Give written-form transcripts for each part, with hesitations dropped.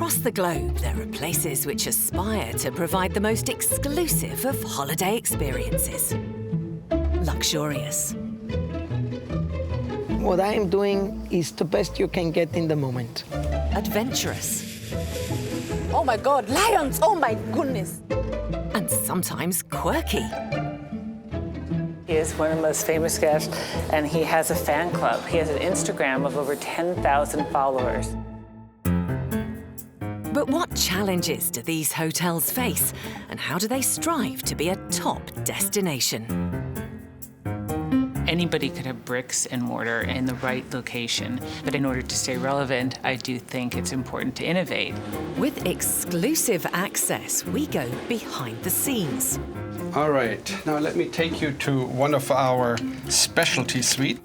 Across the globe, there are places which aspire to provide the most exclusive of holiday experiences. Luxurious. What I am doing is the best you can get in the moment. Adventurous. Oh my God, lions! Oh my goodness! And sometimes quirky. He is one of the most famous guests, and he has a fan club. He has an Instagram of over 10,000 followers. But what challenges do these hotels face, and how do they strive to be a top destination? Anybody could have bricks and mortar in the right location, but in order to stay relevant, I do think it's important to innovate. With exclusive access, we go behind the scenes. All right, now let me take you to one of our specialty suites.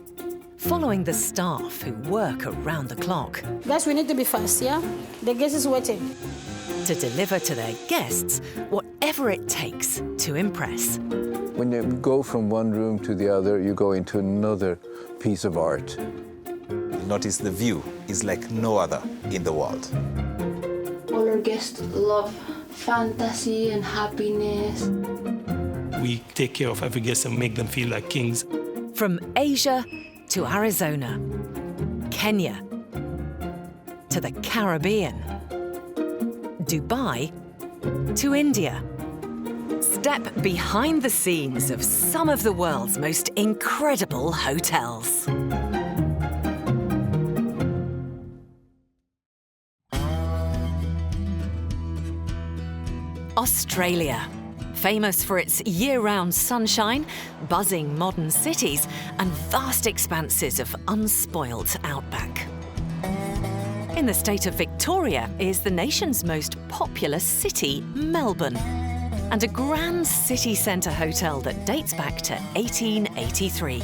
Following the staff who work around the clock. Guys, we need to be fast, yeah? The guest is waiting. To deliver to their guests whatever it takes to impress. When you go from one room to the other, you go into another piece of art. Notice the view is like no other in the world. All our guests love fantasy and happiness. We take care of every guest and make them feel like kings. From Asia to Arizona, Kenya to the Caribbean, Dubai to India. Step behind the scenes of some of the world's most incredible hotels. Australia, famous for its year-round sunshine, buzzing modern cities, and vast expanses of unspoilt outback. In the state of Victoria is the nation's most populous city, Melbourne, and a grand city centre hotel that dates back to 1883.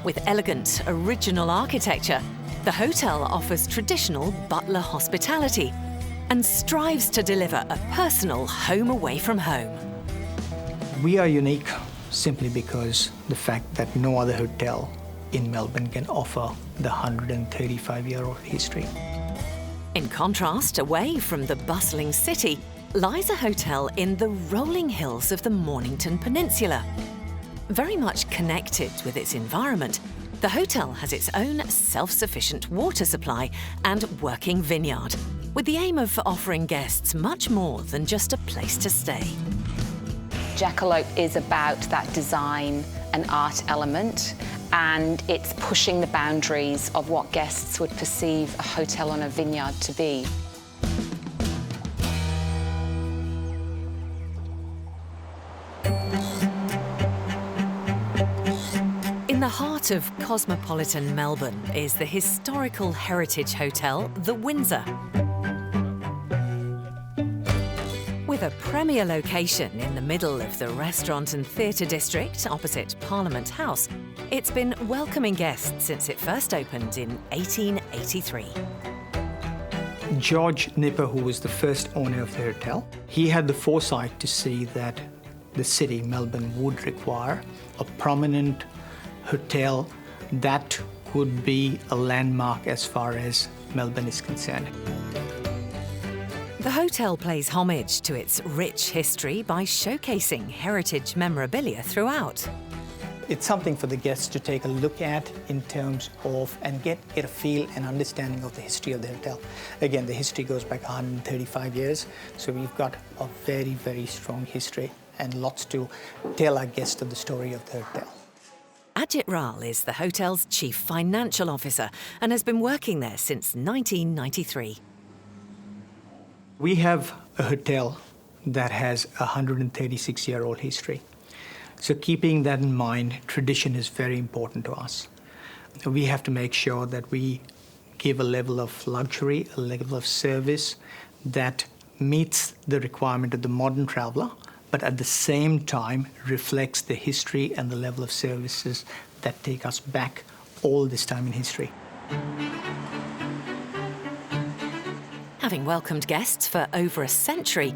With elegant, original architecture, the hotel offers traditional butler hospitality and strives to deliver a personal home away from home. We are unique simply because the fact that no other hotel in Melbourne can offer the 135-year-old history. In contrast, away from the bustling city, lies a hotel in the rolling hills of the Mornington Peninsula. Very much connected with its environment, the hotel has its own self-sufficient water supply and working vineyard, with the aim of offering guests much more than just a place to stay. Jackalope is about that design and art element, and it's pushing the boundaries of what guests would perceive a hotel on a vineyard to be. In the heart of cosmopolitan Melbourne is the historical heritage hotel, the Windsor. With a premier location in the middle of the restaurant and theatre district opposite Parliament House, it's been welcoming guests since it first opened in 1883. George Nipper, who was the first owner of the hotel, he had the foresight to see that the city, Melbourne, would require a prominent hotel that could be a landmark as far as Melbourne is concerned. The hotel pays homage to its rich history by showcasing heritage memorabilia throughout. It's something for the guests to take a look at in terms of and get a feel and understanding of the history of the hotel. Again, the history goes back 135 years, so we've got a very, very strong history and lots to tell our guests of the story of the hotel. Ajit Ral is the hotel's chief financial officer and has been working there since 1993. We have a hotel that has a 136-year-old history. So keeping that in mind, tradition is very important to us. We have to make sure that we give a level of luxury, a level of service that meets the requirement of the modern traveller, but at the same time reflects the history and the level of services that take us back all this time in history. Having welcomed guests for over a century,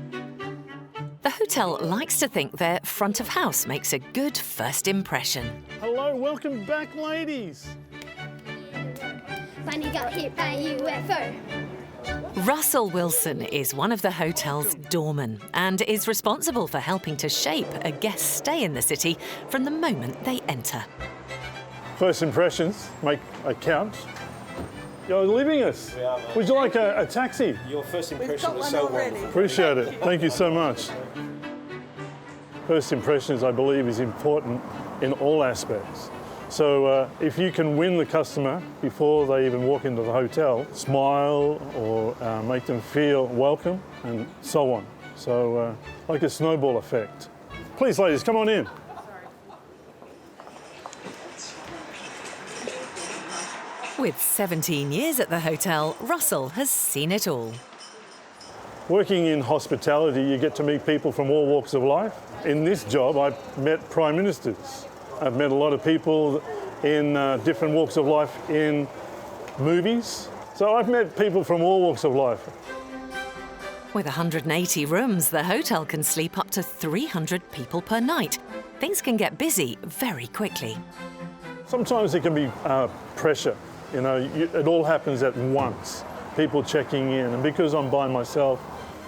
the hotel likes to think their front of house makes a good first impression. Hello, welcome back, ladies. Bunny got hit by a UFO. Russell Wilson is one of the hotel's doormen and is responsible for helping to shape a guest's stay in the city from the moment they enter. First impressions make a count. You're leaving us. Would you like a taxi? Your first impression was so wonderful. Appreciate it. Thank you so much. First impressions, I believe, is important in all aspects. So if you can win the customer before they even walk into the hotel, smile or make them feel welcome and so on. So like a snowball effect. Please, ladies, come on in. With 17 years at the hotel, Russell has seen it all. Working in hospitality, you get to meet people from all walks of life. In this job, I've met prime ministers. I've met a lot of people in different walks of life in movies. So I've met people from all walks of life. With 180 rooms, the hotel can sleep up to 300 people per night. Things can get busy very quickly. Sometimes there can be pressure. You know, it all happens at once. People checking in, and because I'm by myself,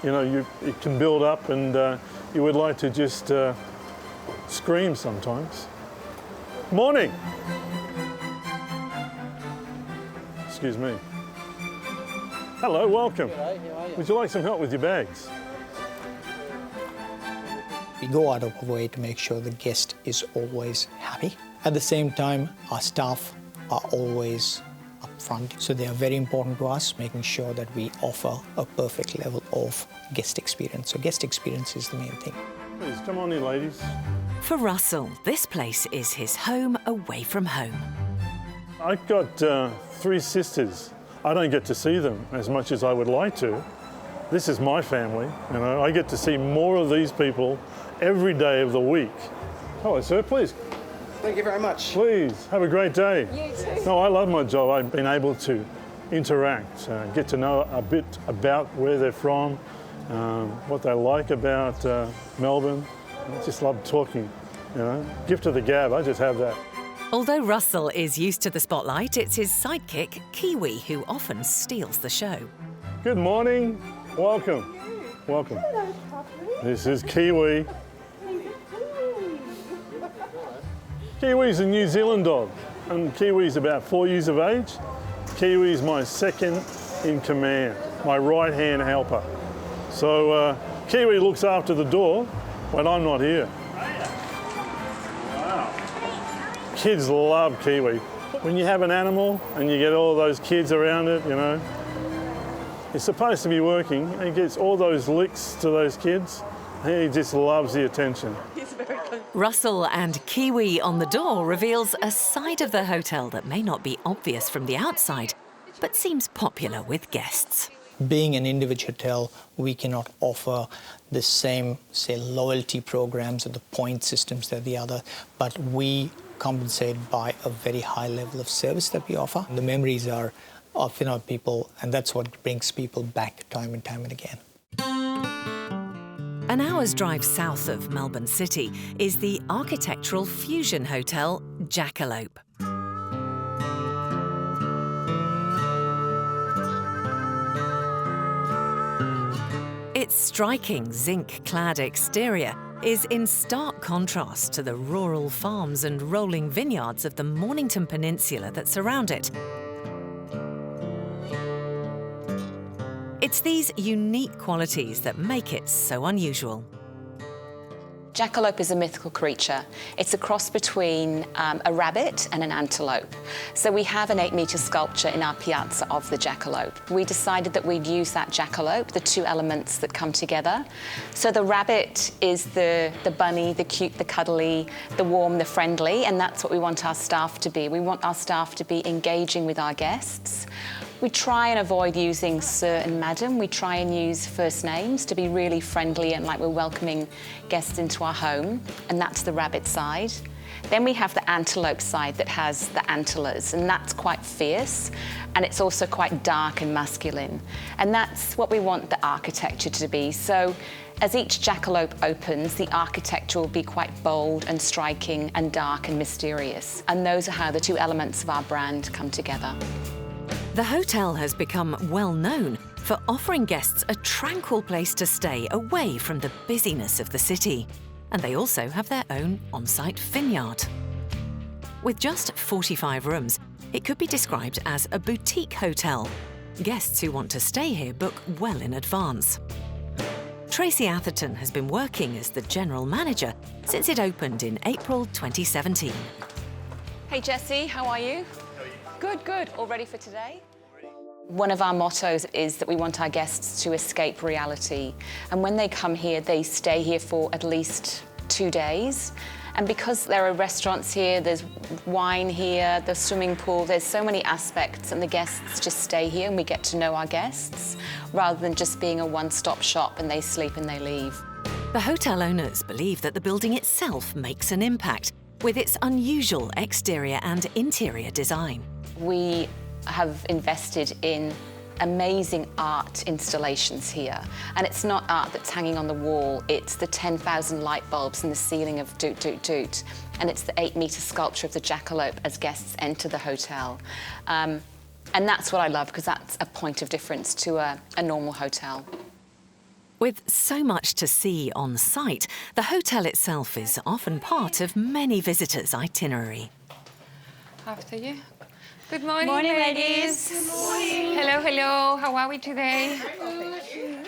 you know, it can build up, and you would like to just scream sometimes. Morning. Excuse me. Hello, welcome. Would you like some help with your bags? We go out of our way to make sure the guest is always happy. At the same time, our staff are always upfront, so they are very important to us, making sure that we offer a perfect level of guest experience. So guest experience is the main thing. Please, come on in, ladies. For Russell, this place is his home away from home. I've got 3 sisters. I don't get to see them as much as I would like to. This is my family, you know. I get to see more of these people every day of the week. Hello, sir, please. Thank you very much. Please, have a great day. You too. No, I love my job. I've been able to interact, get to know a bit about where they're from, what they like about Melbourne. I just love talking, you know. Gift of the gab, I just have that. Although Russell is used to the spotlight, it's his sidekick, Kiwi, who often steals the show. Good morning. Welcome. Welcome. Hello, Puppy. This is Kiwi. Kiwi's a New Zealand dog, and Kiwi's about 4 years of age. Kiwi's my second in command, my right-hand helper. So Kiwi looks after the door when I'm not here. Wow. Kids love Kiwi. When you have an animal and you get all those kids around it, you know, it's supposed to be working. He gets all those licks to those kids. He just loves the attention. Russell and Kiwi on the door reveals a side of the hotel that may not be obvious from the outside, but seems popular with guests. Being an individual hotel, we cannot offer the same, say, loyalty programs or the point systems that the other, but we compensate by a very high level of service that we offer. The memories are of, you know, people, and that's what brings people back time and time and again. An hour's drive south of Melbourne City is the architectural fusion hotel Jackalope. Its striking zinc-clad exterior is in stark contrast to the rural farms and rolling vineyards of the Mornington Peninsula that surround it. It's these unique qualities that make it so unusual. Jackalope is a mythical creature. It's a cross between a rabbit and an antelope. So we have an 8-metre sculpture in our piazza of the jackalope. We decided that we'd use that jackalope, the 2 elements that come together. So the rabbit is the bunny, the cute, the cuddly, the warm, the friendly, and that's what we want our staff to be. We want our staff to be engaging with our guests. We try and avoid using sir and madam. We try and use first names to be really friendly and like we're welcoming guests into our home, and that's the rabbit side. Then we have the antelope side that has the antlers, and that's quite fierce, and it's also quite dark and masculine. And that's what we want the architecture to be. So as each jackalope opens, the architecture will be quite bold and striking and dark and mysterious. And those are how the 2 elements of our brand come together. The hotel has become well known for offering guests a tranquil place to stay away from the busyness of the city. And they also have their own on-site vineyard. With just 45 rooms, it could be described as a boutique hotel. Guests who want to stay here book well in advance. Tracy Atherton has been working as the general manager since it opened in April 2017. Hey Jessie, how are you? Good, good. All ready for today? One of our mottos is that we want our guests to escape reality. And when they come here, they stay here for at least 2 days. And because there are restaurants here, there's wine here, there's swimming pool, there's so many aspects, and the guests just stay here and we get to know our guests, rather than just being a one-stop shop and they sleep and they leave. The hotel owners believe that the building itself makes an impact with its unusual exterior and interior design. We have invested in amazing art installations here. And it's not art that's hanging on the wall, it's the 10,000 light bulbs in the ceiling of Doot Doot Doot. And it's the 8-metre sculpture of the jackalope as guests enter the hotel. And that's what I love, because that's a point of difference to a normal hotel. With so much to see on site, the hotel itself is often part of many visitors' itinerary. After you. Good morning, Morning, ladies. Good morning. Hello, hello. How are we today?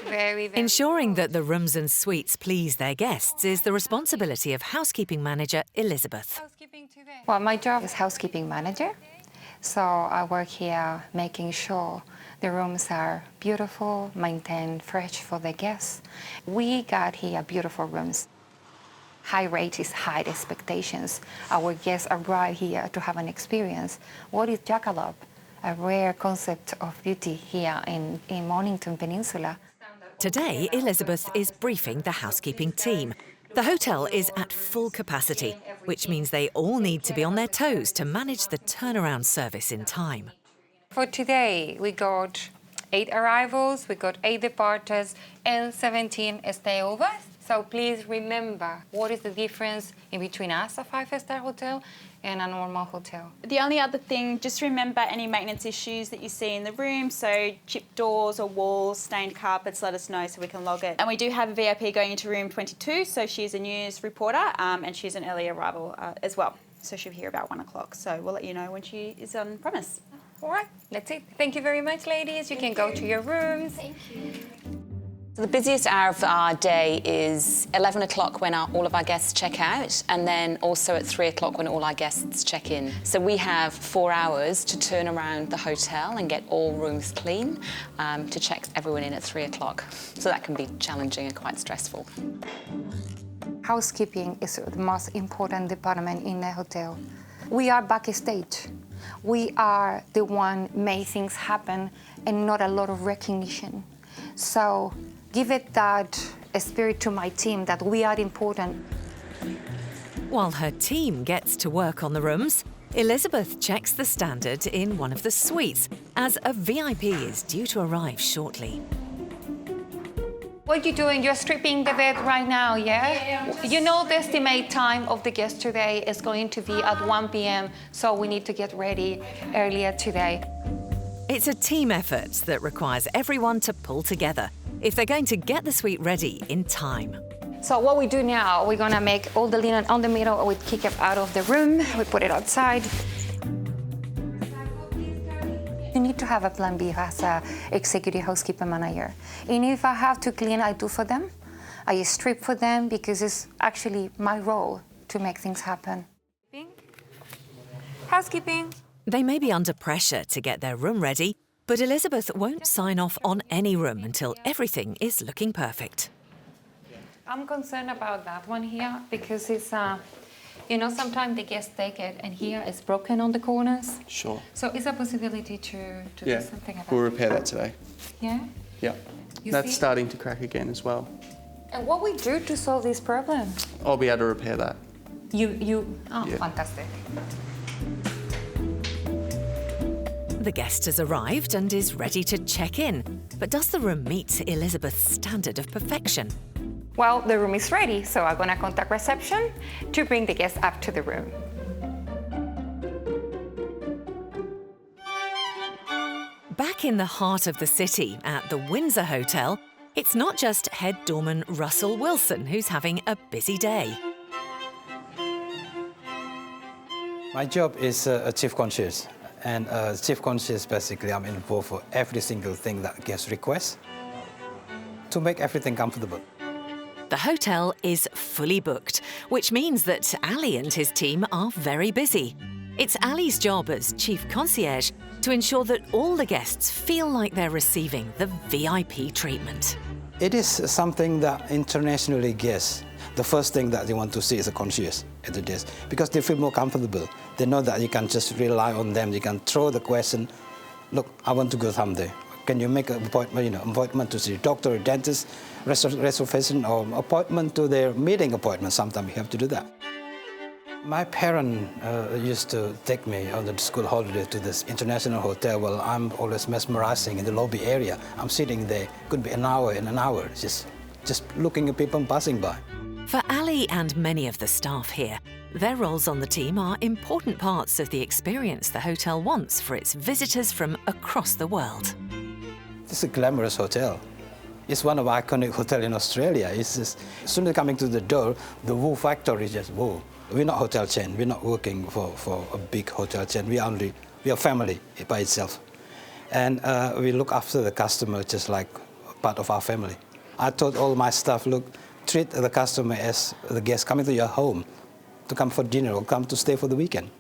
Very, very. Ensuring that the rooms and suites please their guests is the responsibility of housekeeping manager Elizabeth. Well, my job is housekeeping manager. So I work here making sure the rooms are beautiful, maintained fresh for the guests. We got here beautiful rooms. High rate is high expectations. Our guests arrive here to have an experience. What is jackalope? A rare concept of beauty here in Mornington Peninsula. Today, Elizabeth is briefing the housekeeping team. The hotel is at full capacity, which means they all need to be on their toes to manage the turnaround service in time. For today, we got 8 arrivals, we got 8 departures, and 17 stayovers. So please remember, what is the difference in between us, a 5-star hotel, and a normal hotel? The only other thing, just remember any maintenance issues that you see in the room, so chipped doors or walls, stained carpets, let us know so we can log it. And we do have a VIP going into room 22, so she's a news reporter and she's an early arrival as well. So she'll be here about 1 o'clock, so we'll let you know when she is on premise. All right, that's it. Thank you very much, ladies. You can go to your rooms. Thank you. So the busiest hour of our day is 11 o'clock when all of our guests check out, and then also at 3 o'clock when all our guests check in. So we have 4 hours to turn around the hotel and get all rooms clean, to check everyone in at 3 o'clock. So that can be challenging and quite stressful. Housekeeping is the most important department in a hotel. We are backstage. We are the one make things happen and not a lot of recognition. So give it that spirit to my team that we are important. While her team gets to work on the rooms, Elizabeth checks the standard in one of the suites, as a VIP is due to arrive shortly. What are you doing? You're stripping the bed right now, yeah? You know the estimate time of the guest today is going to be at 1 p.m., so we need to get ready earlier today. It's a team effort that requires everyone to pull together if they're going to get the suite ready in time. So what we do now, we're gonna make all the linen on the middle, we kick it out of the room, we put it outside. You need to have a plan B as an executive housekeeper manager. And if I have to clean, I do for them. I strip for them because it's actually my role to make things happen. Housekeeping. They may be under pressure to get their room ready, but Elizabeth won't sign off on any room until everything is looking perfect. I'm concerned about that one here because it's, you know, sometimes the guests take it and here it's broken on the corners. Sure. So is a possibility to do something about we'll repair that today. Yeah? Yeah. That's starting to crack again as well. And what we do to solve this problem? I'll be able to repair that. Fantastic. The guest has arrived and is ready to check in. But does the room meet Elizabeth's standard of perfection? Well, the room is ready, so I'm gonna contact reception to bring the guests up to the room. Back Back in the heart of the city at the Windsor Hotel, it's not just head doorman Russell Wilson who's having a busy day. My job is a chief concierge, and chief concierge basically I'm involved for every single thing that guests request to make everything comfortable. The hotel is fully booked, which means that Ali and his team are very busy. It's Ali's job as chief concierge to ensure that all the guests feel like they're receiving the VIP treatment. It is something that internationally guests, the first thing that they want to see is a concierge at the desk, because they feel more comfortable. They know that you can just rely on them. You can throw the question, look, I want to go someday. Can you make an appointment, appointment to see a doctor, a dentist, reservation, or appointment to their meeting appointment? Sometimes you have to do that. My parents used to take me on the school holiday to this international hotel. Well, I'm always mesmerizing in the lobby area. I'm sitting there, could be an hour, just looking at people passing by. For Ali and many of the staff here, their roles on the team are important parts of the experience the hotel wants for its visitors from across the world. It's a glamorous hotel. It's one of the iconic hotels in Australia. It's just, as soon as coming to the door, the woo factor is just woo. We're not hotel chain. We're not working for a big hotel chain. We are family by itself. And we look after the customer just like part of our family. I told all my staff, look, treat the customer as the guest coming to your home to come for dinner or come to stay for the weekend.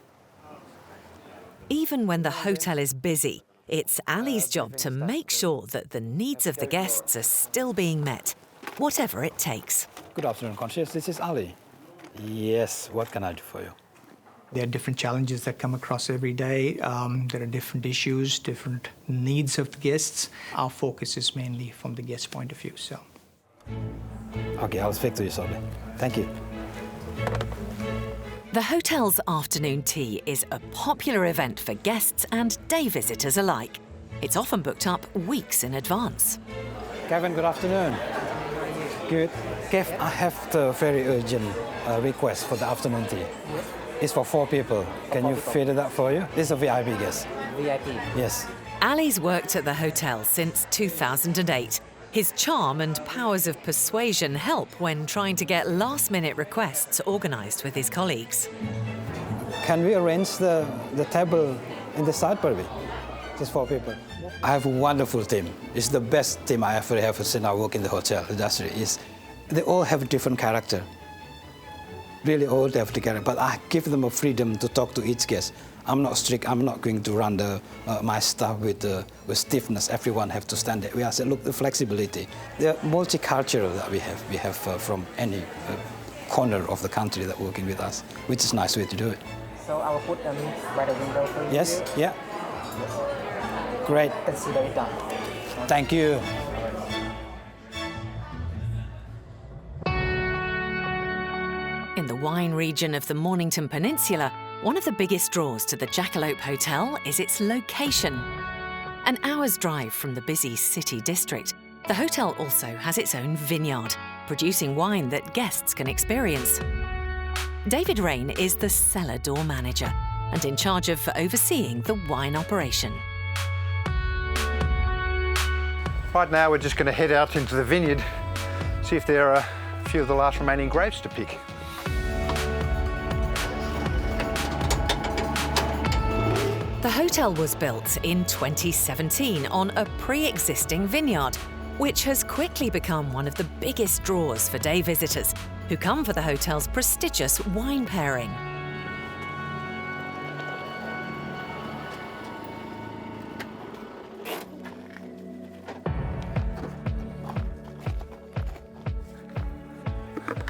Even when the hotel is busy, it's Ali's job to make sure that the needs of the guests are still being met, whatever it takes. Good afternoon, concierge. This is Ali. Yes, what can I do for you? There are different challenges that come across every day. There are different issues, different needs of the guests. Our focus is mainly from the guest point of view. So. Okay, I'll speak to you shortly. Thank you. The hotel's afternoon tea is a popular event for guests and day visitors alike. It's often booked up weeks in advance. Kevin, good afternoon. Good. Kev, I have the very urgent request for the afternoon tea. It's for 4 people. Can you fit it up for you? This is a VIP guest. VIP? Yes. Ali's worked at the hotel since 2008. His charm and powers of persuasion help when trying to get last-minute requests organised with his colleagues. Can we arrange the table in the side, Barbie? Just 4 people. I have a wonderful team. It's the best team I ever have since I work in the hotel industry. They all have a different character. Really all have the character, but I give them a freedom to talk to each guest. I'm not strict. I'm not going to run my staff with stiffness. Everyone have to stand there. We have said, look, the flexibility. The multicultural that we have from any corner of the country that working with us, which is a nice way to do it. So I will put them by the window for you. Yes, yeah. Great. Consider it done. Thank you. In the wine region of the Mornington Peninsula, one of the biggest draws to the Jackalope Hotel is its location. An hour's drive from the busy city district, the hotel also has its own vineyard, producing wine that guests can experience. David Rain is the cellar door manager and in charge of overseeing the wine operation. Right now we're just going to head out into the vineyard, see if there are a few of the last remaining grapes to pick. The hotel was built in 2017 on a pre-existing vineyard, which has quickly become one of the biggest draws for day visitors who come for the hotel's prestigious wine pairing.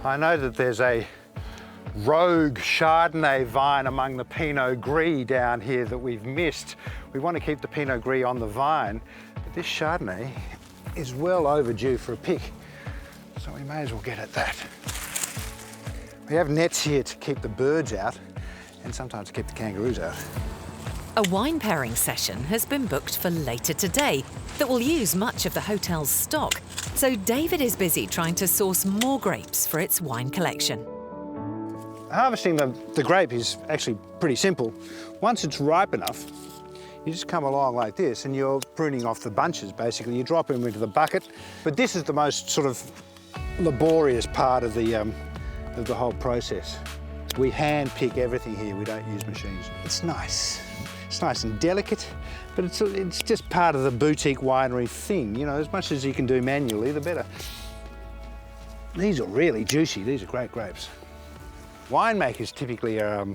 I know that there's a rogue Chardonnay vine among the Pinot Gris down here that we've missed. We want to keep the Pinot Gris on the vine, but this Chardonnay is well overdue for a pick, so we may as well get at that. We have nets here to keep the birds out and sometimes keep the kangaroos out. A wine pairing session has been booked for later today that will use much of the hotel's stock, so David is busy trying to source more grapes for its wine collection. Harvesting the grape is actually pretty simple. Once it's ripe enough, You just come along like this and you're pruning off the bunches, basically. You drop them into the bucket. But this is the most sort of laborious part of the whole process. We hand pick everything here, we don't use machines. It's nice. It's nice and delicate, but it's just part of the boutique winery thing. You know, as much as you can do manually, the better. These are really juicy, these are great grapes. Winemakers typically are,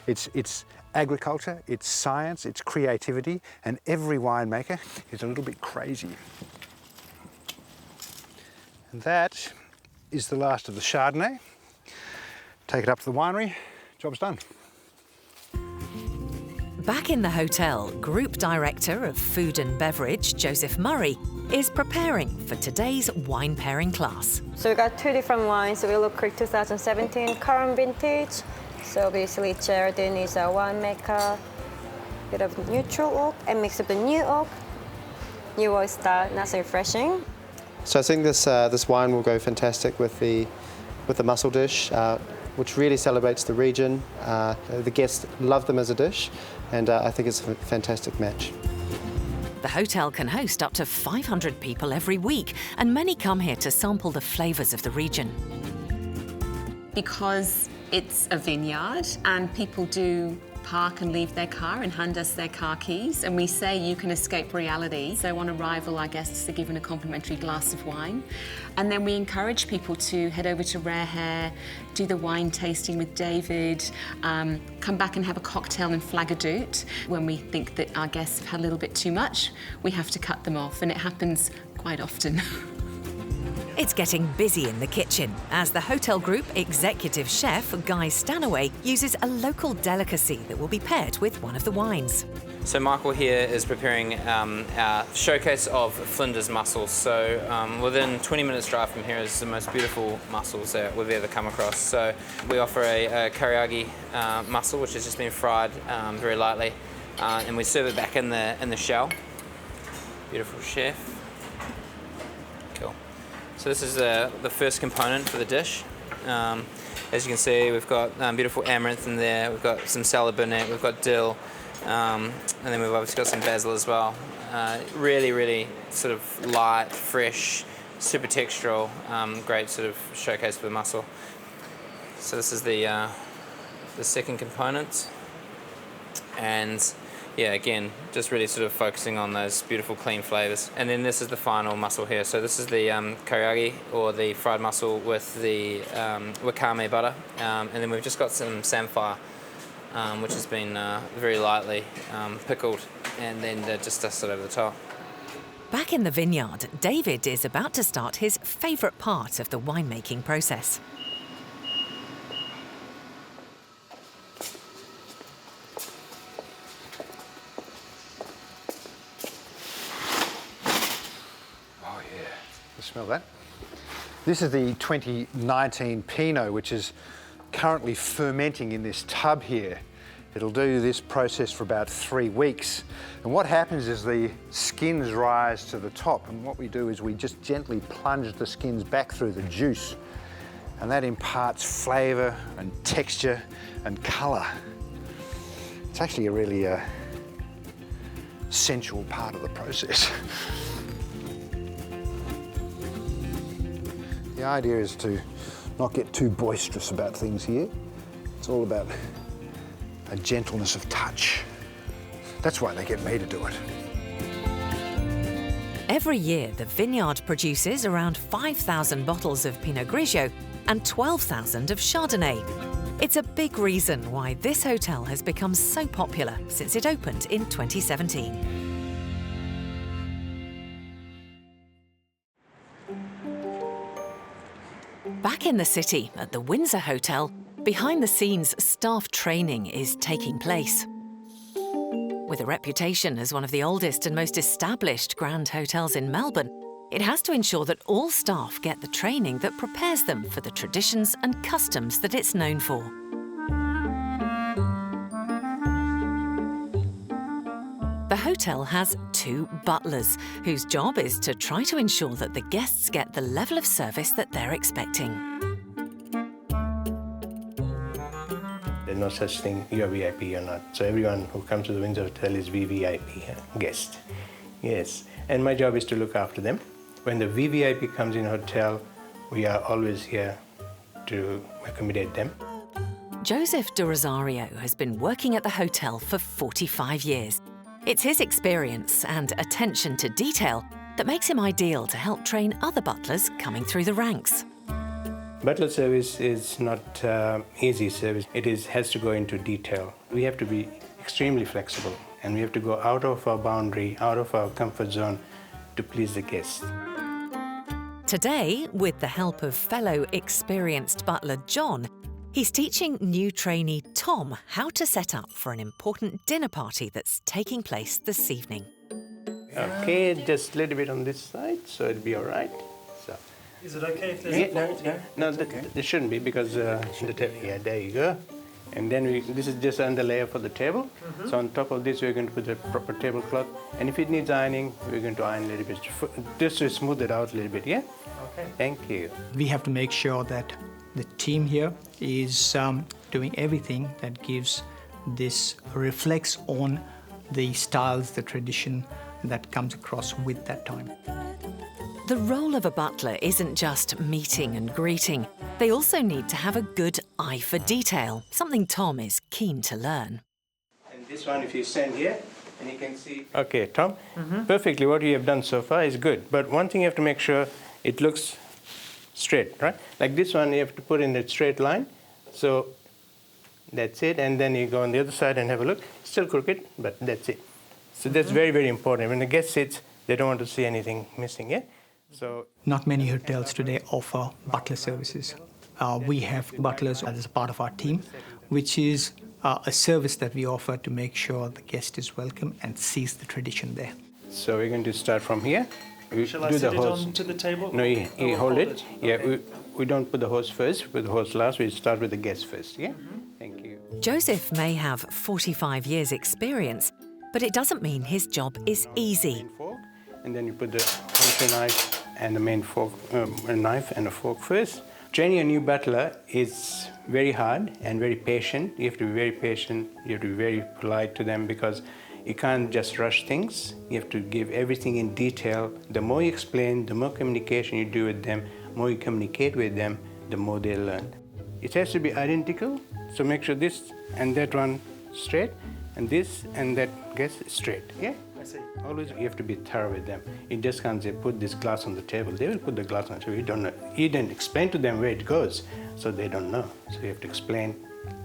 it's agriculture, it's science, it's creativity, and every winemaker is a little bit crazy. And that is the last of the Chardonnay. Take it up to the winery, job's done. Back in the hotel, Group Director of Food and Beverage, Joseph Murray, is preparing for today's wine pairing class. So we got 2 different wines. So Willow Creek 2017 current vintage. So basically Chardonnay is a winemaker, bit of neutral oak, and mix up the new oak, new oyster, nice and refreshing. So I think this wine will go fantastic with the mussel dish, which really celebrates the region. The guests love them as a dish, and I think it's a fantastic match. The hotel can host up to 500 people every week, and many come here to sample the flavours of the region. Because it's a vineyard and people do park and leave their car and hand us their car keys, and we say you can escape reality. So on arrival, our guests are given a complimentary glass of wine, and then we encourage people to head over to Rare Hair, do the wine tasting with David, come back and have a cocktail in Flagadoot. When we think that our guests have had a little bit too much, we have to cut them off, and it happens quite often. It's getting busy in the kitchen as the hotel group executive chef, Guy Stanaway, uses a local delicacy that will be paired with one of the wines. So Michael here is preparing our showcase of Flinders mussels. So within 20 minutes drive from here is the most beautiful mussels that we've ever come across. So we offer a kariagi mussel, which has just been fried very lightly, and we serve it back in the shell. Beautiful chef. Cool. So this is the first component for the dish. As you can see, we've got beautiful amaranth in there, we've got some salad burnet, we've got dill, and then we've obviously got some basil as well. Really, really sort of light, fresh, super textural, great sort of showcase for the mussel. So this is the second component, and yeah, again, just really sort of focusing on those beautiful clean flavours. And then this is the final mussel here. So this is the kariagi, or the fried mussel with the wakame butter. And then we've just got some samphire, which has been very lightly pickled, and then just dusted over the top. Back in the vineyard, David is about to start his favourite part of the winemaking process. Smell that. This is the 2019 Pinot, which is currently fermenting in this tub here. It'll do this process for about 3 weeks. And what happens is the skins rise to the top, and what we do is we just gently plunge the skins back through the juice, and that imparts flavour and texture and colour. It's actually a really sensual part of the process. The idea is to not get too boisterous about things here. It's all about a gentleness of touch. That's why they get me to do it. Every year, the vineyard produces around 5,000 bottles of Pinot Grigio and 12,000 of Chardonnay. It's a big reason why this hotel has become so popular since it opened in 2017. Back in the city, at the Windsor Hotel, behind-the-scenes staff training is taking place. With a reputation as one of the oldest and most established grand hotels in Melbourne, it has to ensure that all staff get the training that prepares them for the traditions and customs that it's known for. The hotel has 2 butlers, whose job is to try to ensure that the guests get the level of service that they're expecting. There's no such thing, you're VIP or not. So everyone who comes to the Windsor Hotel is VVIP guest. Yes, and my job is to look after them. When the VVIP comes in a hotel, we are always here to accommodate them. Joseph de Rosario has been working at the hotel for 45 years. It's his experience and attention to detail that makes him ideal to help train other butlers coming through the ranks. Butler service is not easy service. It has to go into detail. We have to be extremely flexible, and we have to go out of our boundary, out of our comfort zone to please the guests. Today, with the help of fellow experienced butler John, he's teaching new trainee Tom how to set up for an important dinner party that's taking place this evening. Okay, just a little bit on this side, so it'll be all right. So. Is it okay if there's No, there shouldn't be, because yeah, there you go. And then this is just an underlayer for the table. So on top of this, we're going to put a proper tablecloth. And if it needs ironing, we're going to iron a little bit, just to smooth it out a little bit, yeah? Okay. Thank you. We have to make sure that the team here is doing everything that reflects on the styles, the tradition that comes across with that time. The role of a butler isn't just meeting and greeting. They also need to have a good eye for detail, something Tom is keen to learn. And this one, if you stand here, and you can see... Okay, Tom, perfectly what you have done so far is good. But one thing you have to make sure it looks straight, right? Like this one, you have to put in a straight line. So that's it. And then you go on the other side and have a look. Still crooked, but that's it. So that's very, very important. When the guest sits, they don't want to see anything missing, yeah? So not many hotels today offer butler services. We have butlers as a part of our team, which is a service that we offer to make sure the guest is welcome and sees the tradition there. So we're going to start from here. Shall I set it onto the table? No, you hold it. Yeah, we don't put the host first, we put the host last. We start with the guest first, yeah? Thank you. Joseph may have 45 years' experience, but it doesn't mean his job is easy. And then you put the entree knife and the main fork, a knife and a fork first. Training a new butler is very hard and very patient. You have to be very patient. You have to be very polite to them, because you can't just rush things. You have to give everything in detail. The more you explain, the more communication you do with them, the more you communicate with them, the more they learn. It has to be identical, so make sure this and that one straight, and this and that gets straight, yeah? I see. Always you have to be thorough with them. You just can't say, put this glass on the table. They will put the glass on the table. You don't know. You didn't explain to them where it goes, so they don't know. So you have to explain,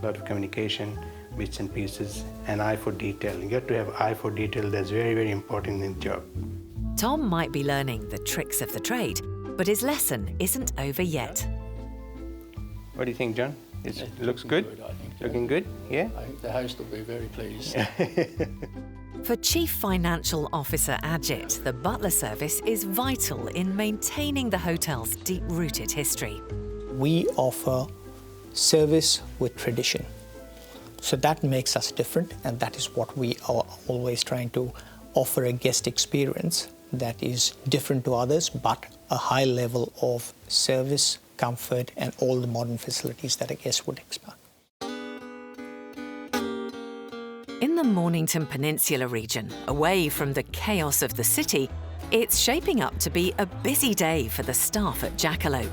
a lot of communication, bits and pieces, and eye for detail. You got to have eye for detail. That's very, very important in the job. Tom might be learning the tricks of the trade, but his lesson isn't over yet. What do you think, John? It looks good? I think, looking good? Yeah? I think the host will be very pleased. For Chief Financial Officer Ajit, the butler service is vital in maintaining the hotel's deep-rooted history. We offer service with tradition. So that makes us different, and that is what we are always trying to offer, a guest experience that is different to others, but a high level of service, comfort, and all the modern facilities that a guest would expect. In the Mornington Peninsula region, away from the chaos of the city, it's shaping up to be a busy day for the staff at Jackalope.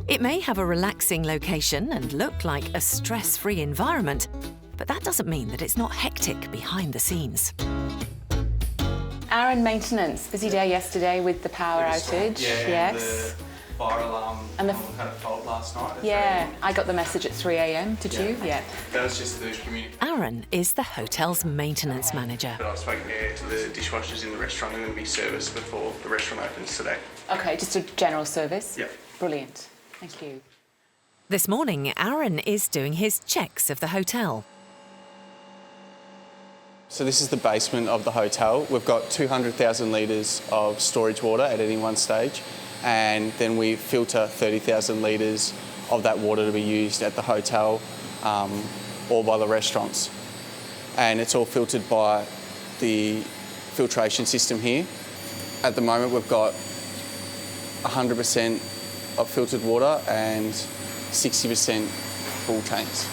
It may have a relaxing location and look like a stress-free environment, but that doesn't mean that it's not hectic behind the scenes. Aaron, maintenance. Busy day yesterday with the power outage. Yeah, yes. The fire alarm and the had a fault last night. Yeah, I got the message at 3 a.m. Did you? Yeah. That was just the communication. Aaron is the hotel's maintenance manager. I've spoken to the dishwashers in the restaurant, and going to be serviced before the restaurant opens today. Okay, just a general service? Yep. Brilliant. Thank you. This morning, Aaron is doing his checks of the hotel. So this is the basement of the hotel. We've got 200,000 litres of storage water at any one stage, and then we filter 30,000 litres of that water to be used at the hotel or by the restaurants. And it's all filtered by the filtration system here. At the moment we've got 100% of filtered water and 60% full tanks.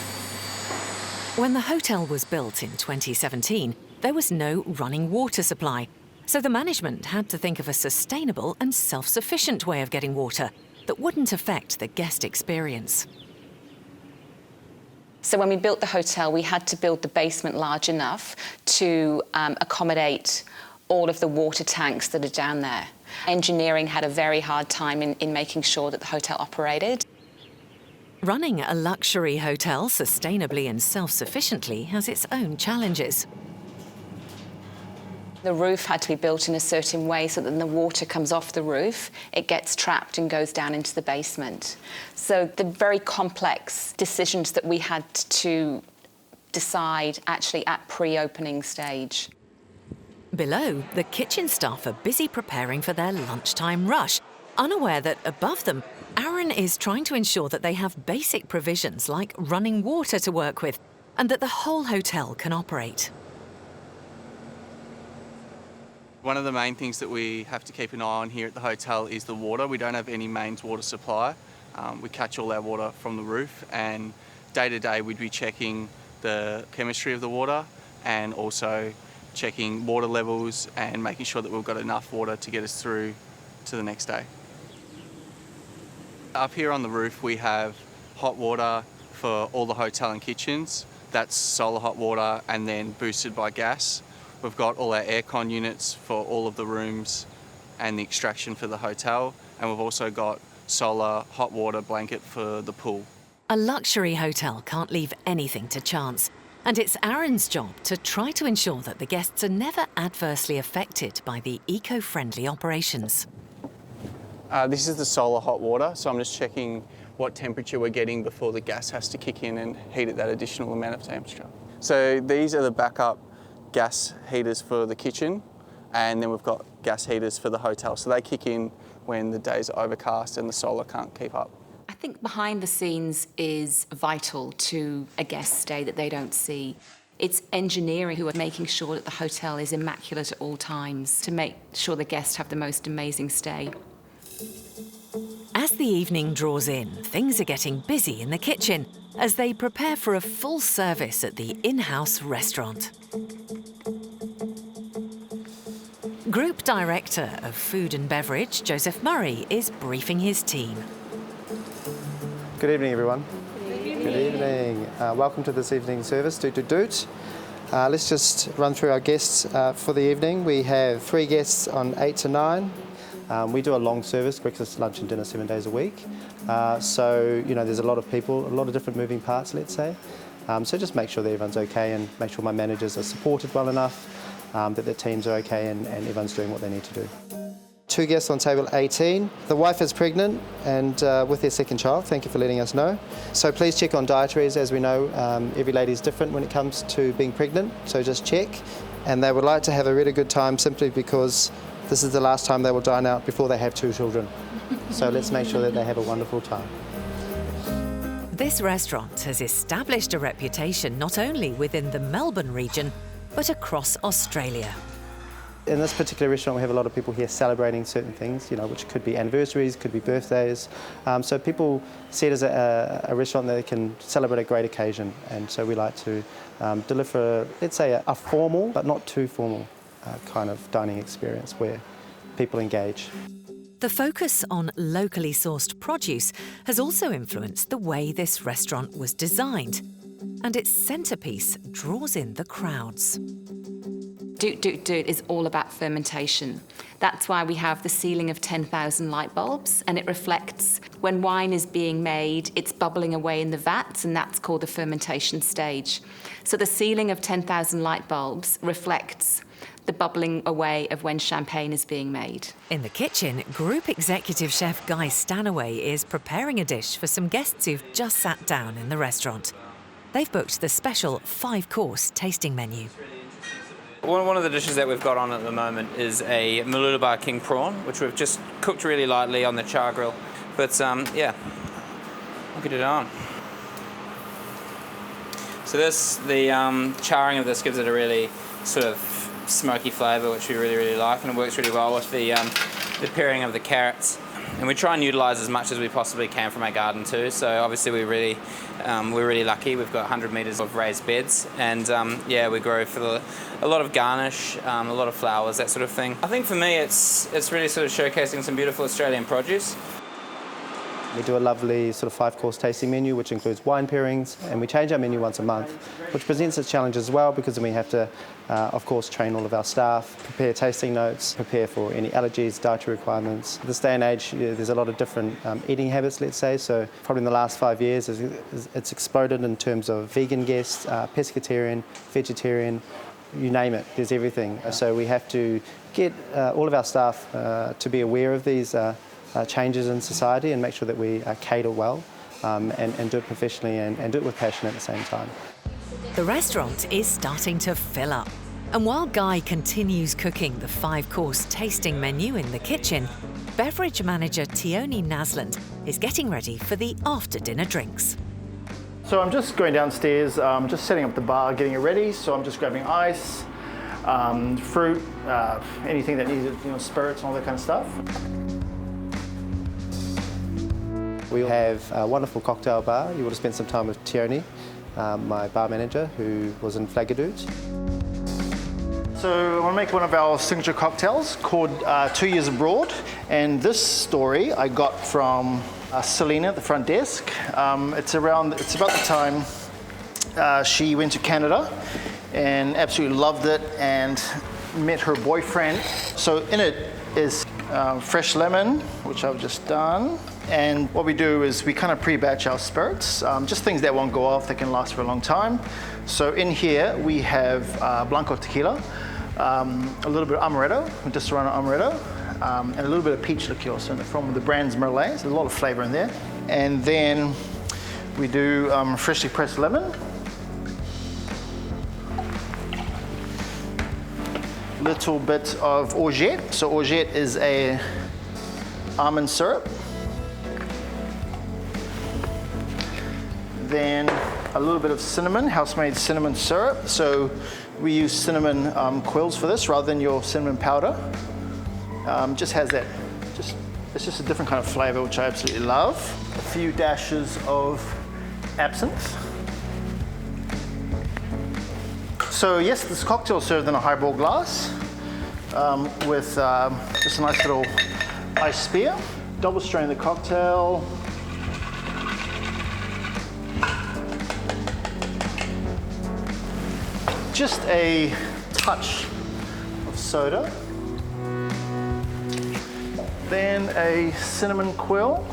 When the hotel was built in 2017, there was no running water supply. So the management had to think of a sustainable and self-sufficient way of getting water that wouldn't affect the guest experience. So when we built the hotel, we had to build the basement large enough to accommodate all of the water tanks that are down there. Engineering had a very hard time in making sure that the hotel operated. Running a luxury hotel sustainably and self-sufficiently has its own challenges. The roof had to be built in a certain way so that when the water comes off the roof, it gets trapped and goes down into the basement. So the very complex decisions that we had to decide actually at pre-opening stage. Below, the kitchen staff are busy preparing for their lunchtime rush, unaware that above them, Aaron is trying to ensure that they have basic provisions like running water to work with and that the whole hotel can operate. One of the main things that we have to keep an eye on here at the hotel is the water. We don't have any mains water supply. We catch all our water from the roof, and day to day we'd be checking the chemistry of the water and also checking water levels and making sure that we've got enough water to get us through to the next day. Up here on the roof we have hot water for all the hotel and kitchens. That's solar hot water and then boosted by gas. We've got all our aircon units for all of the rooms and the extraction for the hotel, and we've also got solar hot water blanket for the pool. A luxury hotel can't leave anything to chance, and it's Aaron's job to try to ensure that the guests are never adversely affected by the eco-friendly operations. This is the solar hot water, so I'm just checking what temperature we're getting before the gas has to kick in and heat at that additional amount of temperature. So these are the backup gas heaters for the kitchen, and then we've got gas heaters for the hotel. So they kick in when the days are overcast and the solar can't keep up. I think behind the scenes is vital to a guest stay that they don't see. It's engineering who are making sure that the hotel is immaculate at all times to make sure the guests have the most amazing stay. As the evening draws in, things are getting busy in the kitchen as they prepare for a full service at the in-house restaurant. Group Director of Food and Beverage, Joseph Murray, is briefing his team. Good evening, everyone. Good evening. Welcome to this evening's service, Doot Doot Doot. Let's just run through our guests for the evening. We have 3 guests on 8 to 9. We do a long service, breakfast, lunch and dinner 7 days a week. So, you know, there's a lot of people, a lot of different moving parts, let's say. So just make sure that everyone's okay and make sure my managers are supported well enough, that their teams are okay and everyone's doing what they need to do. 2 guests on table 18. The wife is pregnant and with their second child. Thank you for letting us know. So please check on dietaries. As we know, every lady's different when it comes to being pregnant, so just check. And they would like to have a really good time simply because this is the last time they will dine out before they have 2 children. So let's make sure that they have a wonderful time. This restaurant has established a reputation not only within the Melbourne region, but across Australia. In this particular restaurant, we have a lot of people here celebrating certain things, you know, which could be anniversaries, could be birthdays. So people see it as a restaurant that they can celebrate a great occasion. And so we like to deliver, let's say, a formal, but not too formal kind of dining experience where people engage. The focus on locally sourced produce has also influenced the way this restaurant was designed, and its centrepiece draws in the crowds. Doot Doot Doot is all about fermentation. That's why we have the ceiling of 10,000 light bulbs, and it reflects when wine is being made, it's bubbling away in the vats, and that's called the fermentation stage. So the ceiling of 10,000 light bulbs reflects the bubbling away of when champagne is being made. In the kitchen, Group Executive Chef Guy Stanaway is preparing a dish for some guests who've just sat down in the restaurant. They've booked the special 5-course tasting menu. One of the dishes that we've got on at the moment is a Mooloolaba king prawn, which we've just cooked really lightly on the char grill. But yeah, we'll get it on. So the charring of this gives it a really sort of smoky flavour, which we really like, and it works really well with the pairing of the carrots. and we try and utilise as much as we possibly can from our garden too. So obviously we're really lucky. We've got 100 metres of raised beds, and yeah, we grow for a lot of garnish, a lot of flowers, that sort of thing. I think for me it's really sort of showcasing some beautiful Australian produce. We do a lovely sort of 5-course tasting menu, which includes wine pairings, and we change our menu once a month, which presents its challenges as well, because then we have to, of course, train all of our staff, prepare tasting notes, prepare for any allergies, dietary requirements. At this day and age, there's a lot of different eating habits, let's say, so probably in the last 5 years, it's exploded in terms of vegan guests, pescatarian, vegetarian, you name it, there's everything. So we have to get all of our staff to be aware of these changes in society and make sure that we cater well and do it professionally and do it with passion at the same time. The restaurant is starting to fill up. And while Guy continues cooking the 5-course tasting menu in the kitchen, beverage manager Tioni Nasland is getting ready for the after-dinner drinks. So I'm just going downstairs, just setting up the bar, getting it ready. So I'm just grabbing ice, fruit, anything that needs, spirits and all that kind of stuff. We have a wonderful cocktail bar. You would have spent some time with Tioni, my bar manager, who was in Flagadoot. So I want to make one of our signature cocktails called 2 Years Abroad. And this story I got from Selena at the front desk. It's about the time she went to Canada and absolutely loved it and met her boyfriend. So in it is fresh lemon, which I've just done. And what we do is we kind of pre-batch our spirits, just things that won't go off, that can last for a long time. So in here we have Blanco tequila, a little bit of amaretto, just around amaretto, and a little bit of peach liqueur, so from the brand's Merlot. There's a lot of flavor in there. And then we do freshly pressed lemon, little bit of orgeat. So orgeat is a almond syrup. Then a little bit of cinnamon, house-made cinnamon syrup. So we use cinnamon quills for this rather than your cinnamon powder. Just has that, it's just a different kind of flavor, which I absolutely love. A few dashes of absinthe. So yes, this cocktail is served in a highball glass with just a nice little ice spear. Double strain the cocktail. Just a touch of soda. Then a cinnamon quill.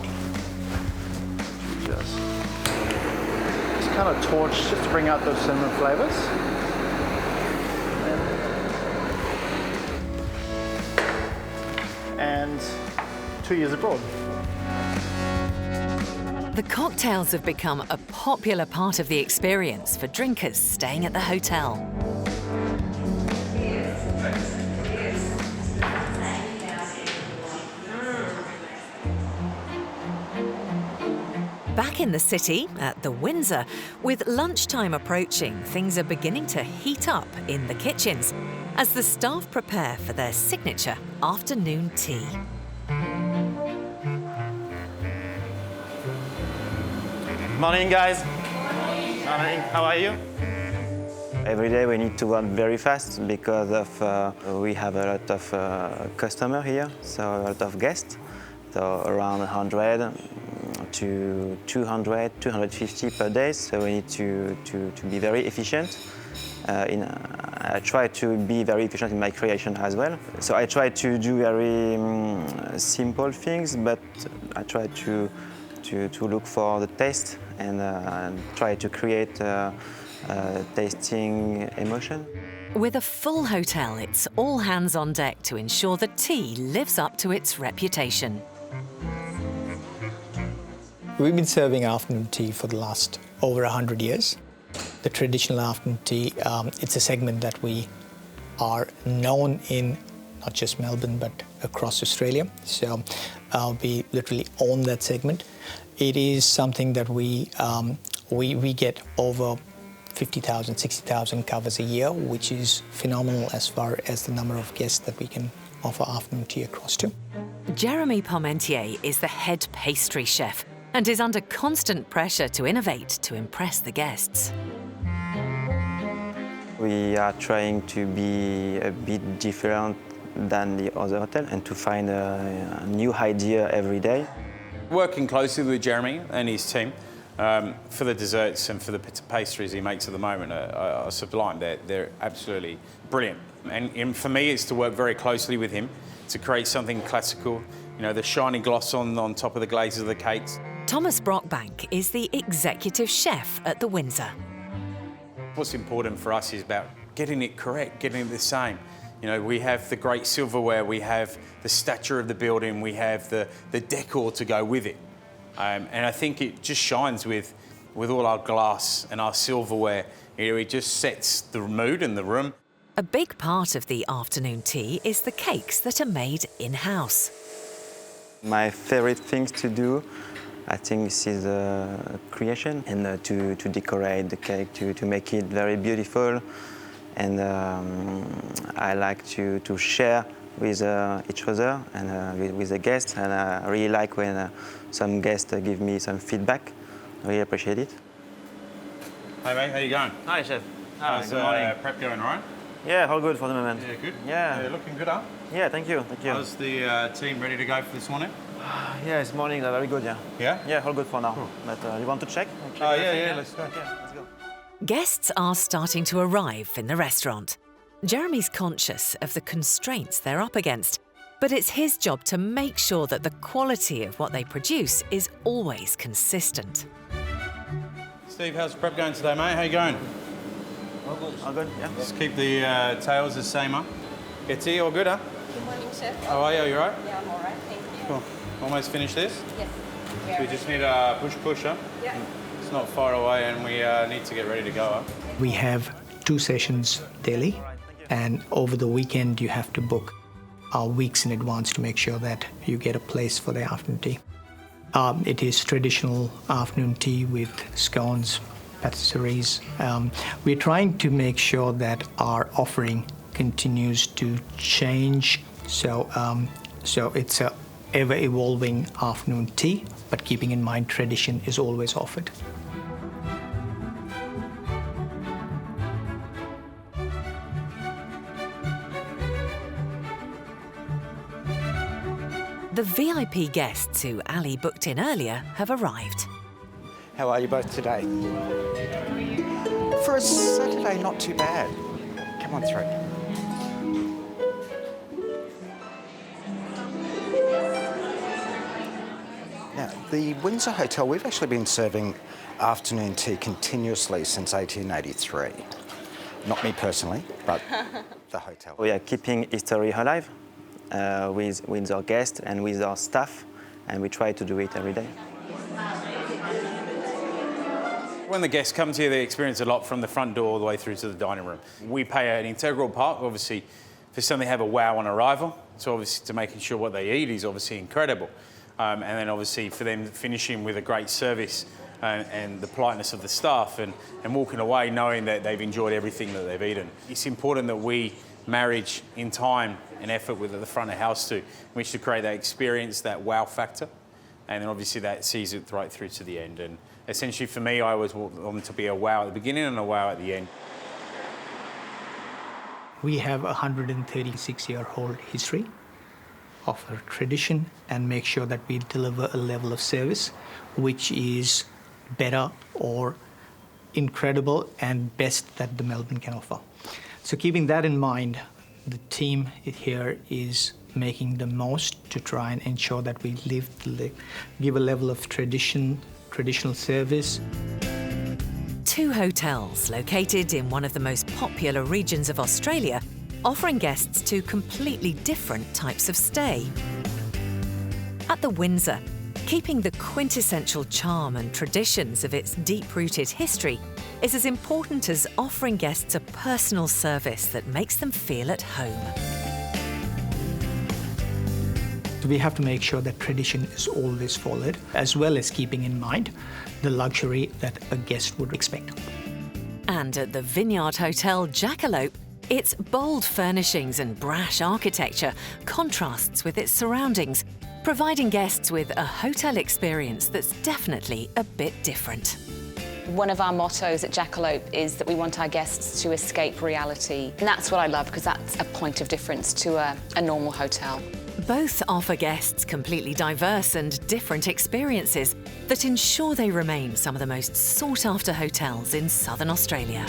Just kind of torch just to bring out those cinnamon flavors. And 2 Years Abroad. The cocktails have become a popular part of the experience for drinkers staying at the hotel. Back in the city, at the Windsor, with lunchtime approaching, things are beginning to heat up in the kitchens as the staff prepare for their signature afternoon tea. Morning, guys. Morning. How are you? Every day we need to run very fast because of we have a lot of customers here, so a lot of guests, so around 100 to 200, 250 per day. So we need to be very efficient. I try to be very efficient in my creation as well. So I try to do very simple things, but I try to look for the taste and try to create tasting emotion. With a full hotel, it's all hands on deck to ensure the tea lives up to its reputation. We've been serving afternoon tea for the last over 100 years. The traditional afternoon tea, it's a segment that we are known in not just Melbourne, but across Australia. So we literally own that segment. It is something that we get over 50,000, 60,000 covers a year, which is phenomenal as far as the number of guests that we can offer afternoon tea across to. Jeremy Parmentier is the head pastry chef and is under constant pressure to innovate to impress the guests. We are trying to be a bit different than the other hotel and to find a new idea every day. Working closely with Jeremy and his team for the desserts and for the pastries he makes at the moment are sublime. They're absolutely brilliant. And for me, it's to work very closely with him to create something classical, you know, the shiny gloss on top of the glazes of the cakes. Thomas Brockbank is the executive chef at the Windsor. What's important for us is about getting it correct, getting it the same. You know, we have the great silverware, we have the stature of the building, we have the decor to go with it. And I think it just shines with all our glass and our silverware. You know, it just sets the mood in the room. A big part of the afternoon tea is the cakes that are made in-house. My favorite things to do, I think this is creation and to decorate the cake, to make it very beautiful. And I like to share with each other and with the guests. And I really like when some guests give me some feedback. I really appreciate it. Hey mate, how you going? Hi chef. How's good morning. Prep going, all right? Yeah, all good for the moment. Yeah, good? Yeah. Looking good, huh? Yeah, thank you. Thank you. How's the team ready to go for this morning? Yeah, this morning they're very good, yeah. Yeah? Yeah, all good for now. Cool. But you want to check? Yeah, let's go. Okay, let's go. Guests are starting to arrive in the restaurant. Jeremy's conscious of the constraints they're up against, but it's his job to make sure that the quality of what they produce is always consistent. Steve, how's the prep going today, mate? How you going? All good. All good, yeah. Just keep the tails the same, huh? Get tea, all good, huh? Good morning, chef. How are you? You all right? Yeah, I'm all right, thank you. Cool. Almost finished this? Yes. So we just need a push, huh? Yeah. It's not far away and we need to get ready to go, huh? We have 2 sessions daily, and over the weekend you have to book weeks in advance to make sure that you get a place for the afternoon tea. It is traditional afternoon tea with scones, patisseries. We're trying to make sure that our offering continues to change, so it's a ever-evolving afternoon tea, but keeping in mind tradition is always offered. The VIP guests who Ali booked in earlier have arrived. How are you both today? For a Saturday, not too bad. Come on through. Now, the Windsor Hotel, we've actually been serving afternoon tea continuously since 1883. Not me personally, but the hotel. We are keeping history alive with our guests and with our staff, and we try to do it every day. When the guests come here, they experience a lot from the front door all the way through to the dining room. We play an integral part, obviously, for some they have a wow on arrival. So obviously to making sure what they eat is obviously incredible. And then obviously for them finishing with a great service and the politeness of the staff and walking away knowing that they've enjoyed everything that they've eaten. It's important that we marriage in time and effort with the front of house too, which to create that experience, that wow factor. And then obviously that sees it right through to the end. And essentially for me, I always want them to be a wow at the beginning and a wow at the end. We have a 136-year-old history of our tradition and make sure that we deliver a level of service which is better or incredible and best that the Melbourne can offer. So keeping that in mind, the team here is making the most to try and ensure that we give a level of traditional service. 2 hotels located in one of the most popular regions of Australia, offering guests 2 completely different types of stay. At the Windsor, keeping the quintessential charm and traditions of its deep-rooted history is as important as offering guests a personal service that makes them feel at home. So we have to make sure that tradition is always followed, as well as keeping in mind the luxury that a guest would expect. And at the Vineyard Hotel, Jackalope, Its bold furnishings and brash architecture contrasts with its surroundings, providing guests with a hotel experience that's definitely a bit different. One of our mottos at Jackalope is that we want our guests to escape reality. And that's what I love, because that's a point of difference to a normal hotel. Both offer guests completely diverse and different experiences that ensure they remain some of the most sought-after hotels in Southern Australia.